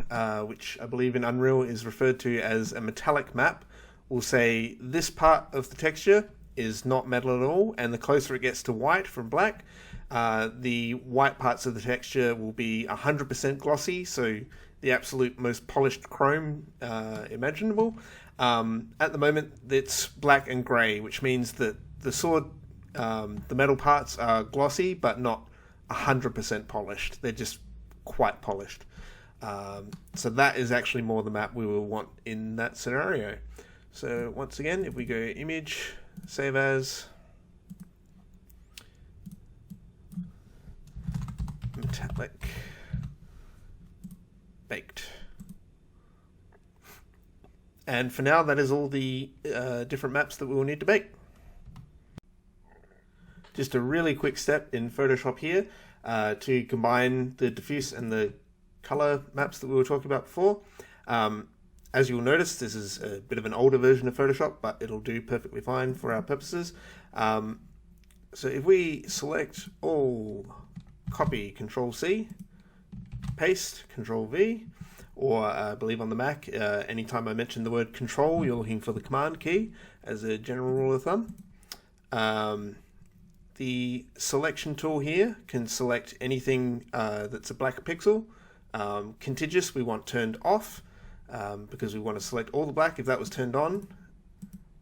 which I believe in Unreal is referred to as a metallic map, will say this part of the texture is not metal at all, and the closer it gets to white from black, the white parts of the texture will be 100% glossy, so the absolute most polished chrome imaginable. At the moment, it's black and grey, which means that the sword, the metal parts are glossy, but not 100% polished. They're just quite polished. So that is actually more the map we will want in that scenario. So once again, if we go image, save as, metallic, baked. And for now, that is all the different maps that we will need to bake. Just a really quick step in Photoshop here to combine the diffuse and the color maps that we were talking about before. As you'll notice, this is a bit of an older version of Photoshop, but it'll do perfectly fine for our purposes. So if we select all, copy, Control-C, paste, Control-V, or I believe on the Mac, anytime I mention the word control, you're looking for the command key as a general rule of thumb. The selection tool here can select anything that's a black pixel. Contiguous we want turned off because we want to select all the black. If that was turned on,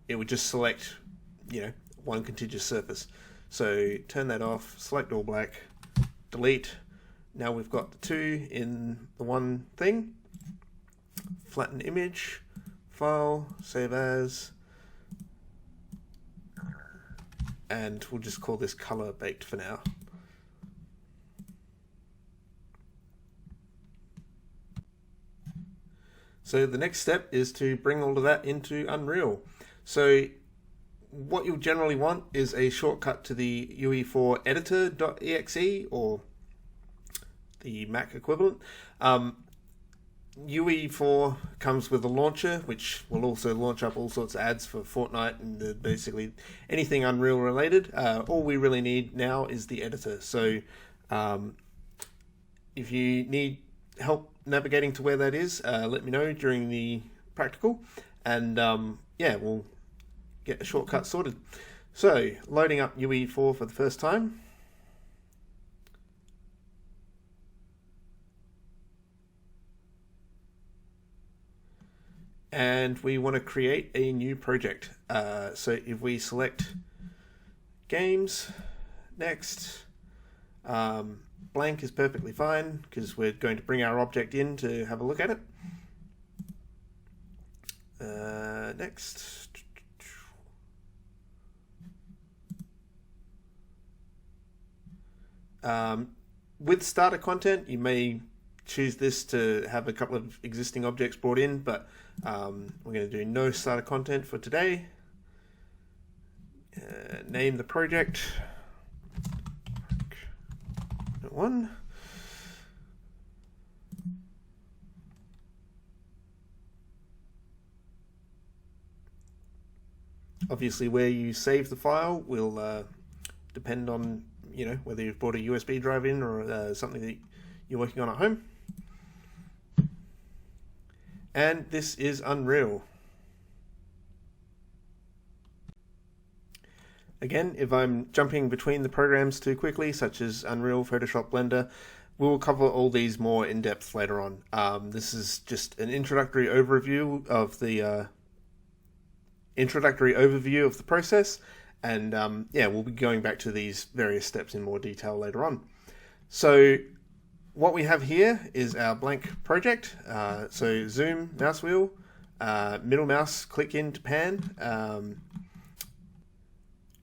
it would just select, one contiguous surface. So turn that off, select all black, delete. Now we've got the two in the one thing. Flatten image, file, save as, and we'll just call this color baked for now. So the next step is to bring all of that into Unreal. So what you'll generally want is a shortcut to the UE4 editor.exe, or the Mac equivalent. UE4 comes with a launcher, which will also launch up all sorts of ads for Fortnite and basically anything Unreal related. All we really need now is the editor. So if you need help navigating to where that is, let me know during the practical, and we'll get a shortcut sorted. So loading up UE4 for the first time. And we want to create a new project. So if we select games, next, blank is perfectly fine because we're going to bring our object in to have a look at it. Next. With starter content, you may choose this to have a couple of existing objects brought in, but we're going to do no starter content for today. Name the project. One. Obviously, where you save the file will depend on whether you've brought a USB drive in or something that you're working on at home. And this is Unreal. Again, if I'm jumping between the programs too quickly, such as Unreal, Photoshop, Blender, we'll cover all these more in depth later on. This is just an introductory overview of the process, and we'll be going back to these various steps in more detail later on. So what we have here is our blank project. So zoom, mouse wheel, middle mouse, click in to pan,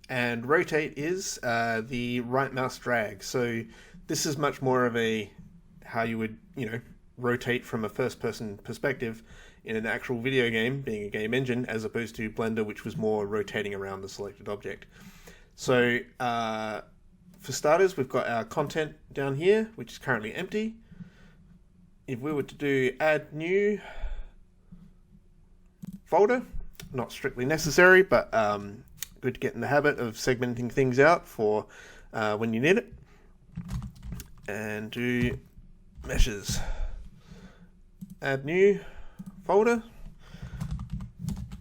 and rotate is the right mouse drag. So this is much more of how you would rotate from a first person perspective in an actual video game, being a game engine, as opposed to Blender, which was more rotating around the selected object. So for starters, we've got our content down here, which is currently empty. If we were to do add new folder, not strictly necessary, but good to get in the habit of segmenting things out for when you need it. And do meshes. Add new folder,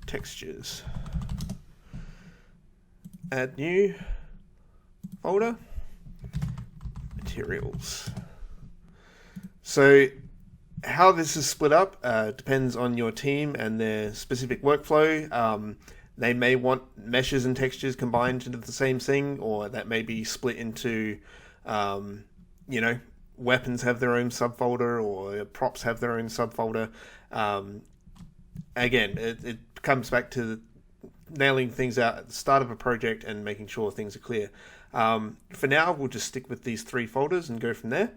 textures. Add new folder, materials. So how this is split up depends on your team and their specific workflow. They may want meshes and textures combined into the same thing, or that may be split into, weapons have their own subfolder, or props have their own subfolder. Again, it comes back to nailing things out at the start of a project and making sure things are clear. For now, we'll just stick with these three folders and go from there.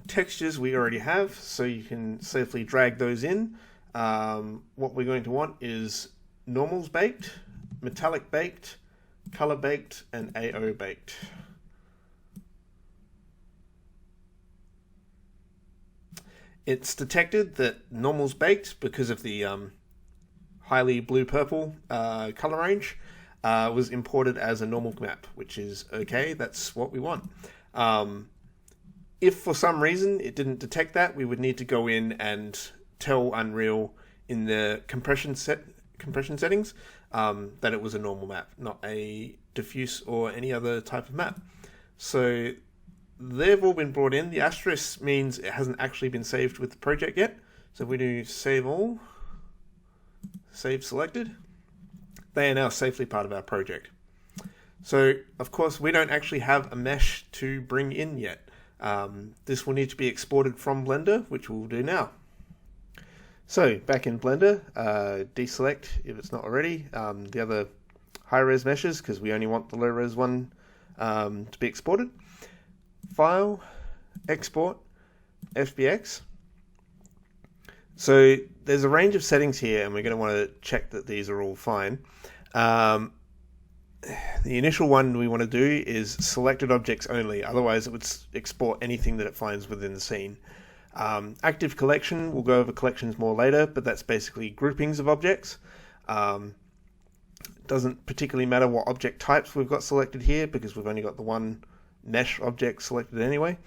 Textures we already have, so you can safely drag those in. What we're going to want is normals baked, metallic baked, color baked, and AO baked. It's detected that normal's baked because of the highly blue-purple color range was imported as a normal map, which is okay. That's what we want. If for some reason it didn't detect that, we would need to go in and tell Unreal in the compression settings that it was a normal map, not a diffuse or any other type of map. So they've all been brought in. The asterisk means it hasn't actually been saved with the project yet. So if we do save all, save selected. They are now safely part of our project. So, of course, we don't actually have a mesh to bring in yet. This will need to be exported from Blender, which we'll do now. So, back in Blender, deselect, if it's not already, the other high-res meshes, because we only want the low-res one to be exported. File, Export, FBX. So, there's a range of settings here, and we're going to want to check that these are all fine. The initial one we want to do is selected objects only, otherwise it would export anything that it finds within the scene. Active collection, we'll go over collections more later, but that's basically groupings of objects. Doesn't particularly matter what object types we've got selected here, because we've only got the one mesh object selected anyway.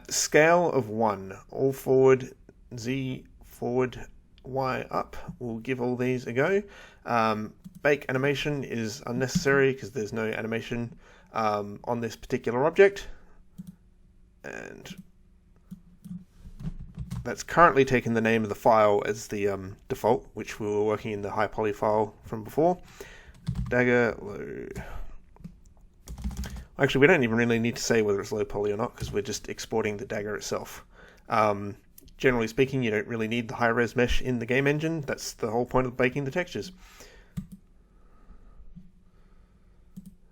Scale of 1, all forward, Z forward, Y up. We'll give all these a go. Bake animation is unnecessary because there's no animation on this particular object, and that's currently taken the name of the file as the default, which we were working in the high poly file from before. Dagger low. Actually, we don't even really need to say whether it's low poly or not because we're just exporting the dagger itself. Generally speaking, you don't really need the high-res mesh in the game engine. That's the whole point of baking the textures.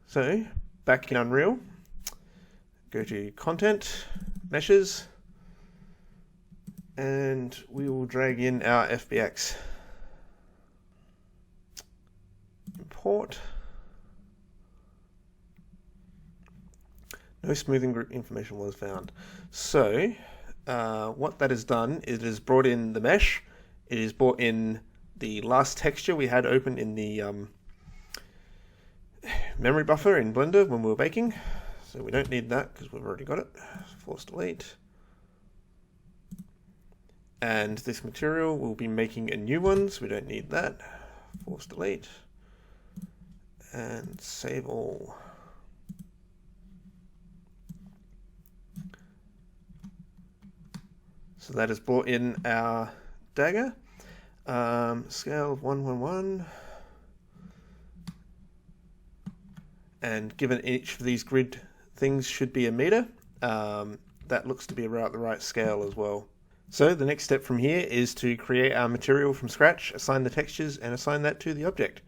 So, back in Unreal, go to Content, Meshes, and we will drag in our FBX. Import. No smoothing group information was found. So, what that has done is it has brought in the mesh. It has brought in the last texture we had open in the memory buffer in Blender when we were baking. So we don't need that because we've already got it. Force delete. And this material we'll be making a new one, so we don't need that. Force delete. And save all. So that has brought in our dagger. Scale of 111. And given each of these grid things should be a meter, that looks to be about the right scale as well. So the next step from here is to create our material from scratch, assign the textures, and assign that to the object.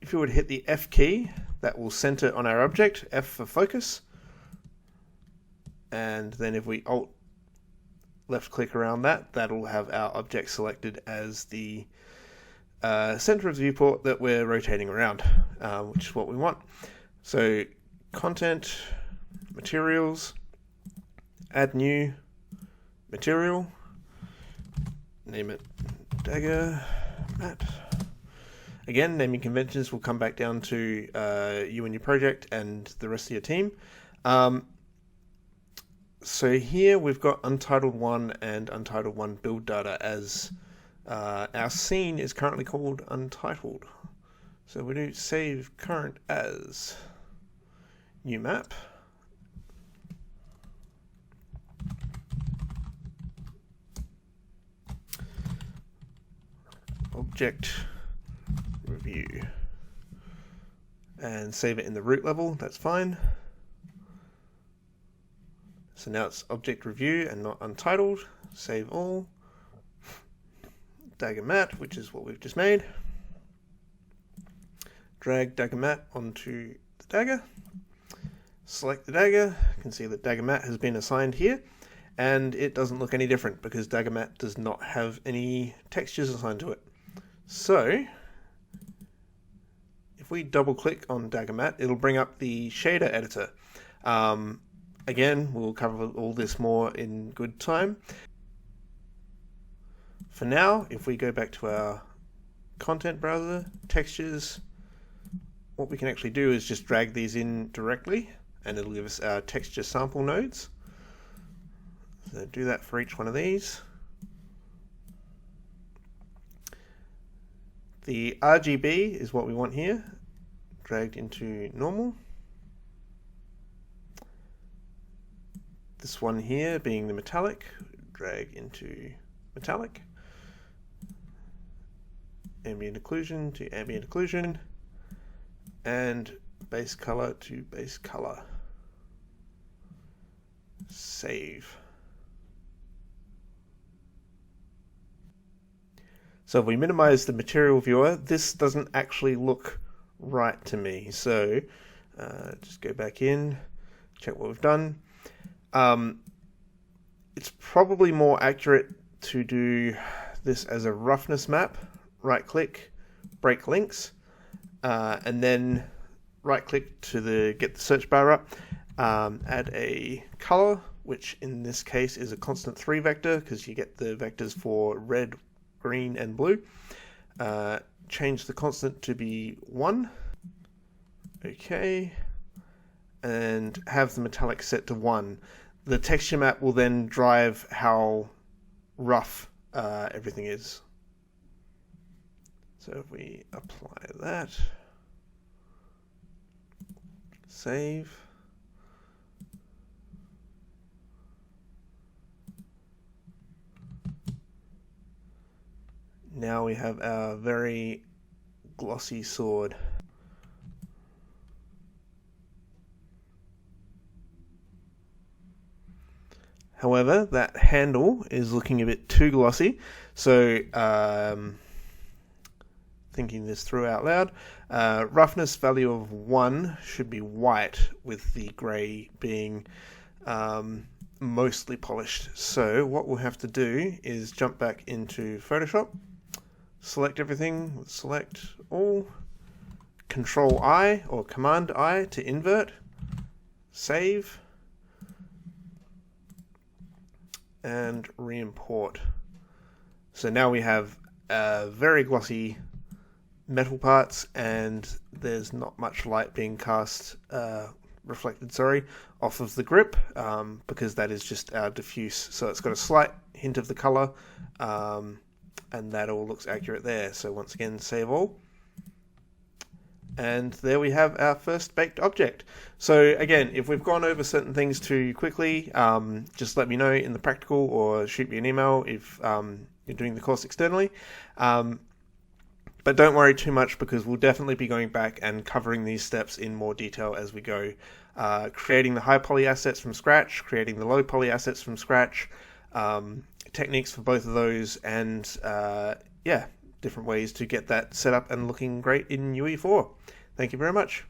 If you would hit the F key, that will center on our object, F for focus. And then if we Alt left click around that, that'll have our object selected as the center of the viewport that we're rotating around, which is what we want. So content, materials, add new material, name it dagger mat. Again, naming conventions will come back down to you and your project and the rest of your team. So here we've got Untitled 1 and Untitled 1 build data as our scene is currently called Untitled. So we do save current as new map. Object review. And save it in the root level, that's fine. So now it's object review and not untitled. Save all. Dagger mat, which is what we've just made. Drag dagger mat onto the dagger. Select the dagger. You can see that dagger mat has been assigned here. And it doesn't look any different because dagger mat does not have any textures assigned to it. So, if we double click on dagger mat, it'll bring up the shader editor. Again, we'll cover all this more in good time. For now, if we go back to our content browser, textures, what we can actually do is just drag these in directly and it'll give us our texture sample nodes. So do that for each one of these. The RGB is what we want here, dragged into normal. This one here being the metallic, drag into metallic. ambient occlusion to ambient occlusion, and base color to base color. Save. So if we minimize the material viewer, this doesn't actually look right to me. So just go back in, check what we've done. It's probably more accurate to do this as a roughness map. Right click, break links, and then right click to get the search bar up. Add a color, which in this case is a constant 3 vector because you get the vectors for red, green, and blue. Change the constant to be 1. Okay. And have the metallic set to 1. The texture map will then drive how rough everything is. So if we apply that, save. Now we have our very glossy sword. However, that handle is looking a bit too glossy, so thinking this through out loud, roughness value of 1 should be white, with the grey being mostly polished. So what we'll have to do is jump back into Photoshop, select everything, select all, Control I or Command I to invert, save, and re-import. So now we have very glossy metal parts, and there's not much light being reflected off of the grip, because that is just our diffuse. So it's got a slight hint of the color, and that all looks accurate there. So once again, save all. And there we have our first baked object. So again, if we've gone over certain things too quickly, just let me know in the practical or shoot me an email if you're doing the course externally. But don't worry too much, because we'll definitely be going back and covering these steps in more detail as we go. Creating the high poly assets from scratch, creating the low poly assets from scratch, techniques for both of those, and different ways to get that set up and looking great in UE4. Thank you very much.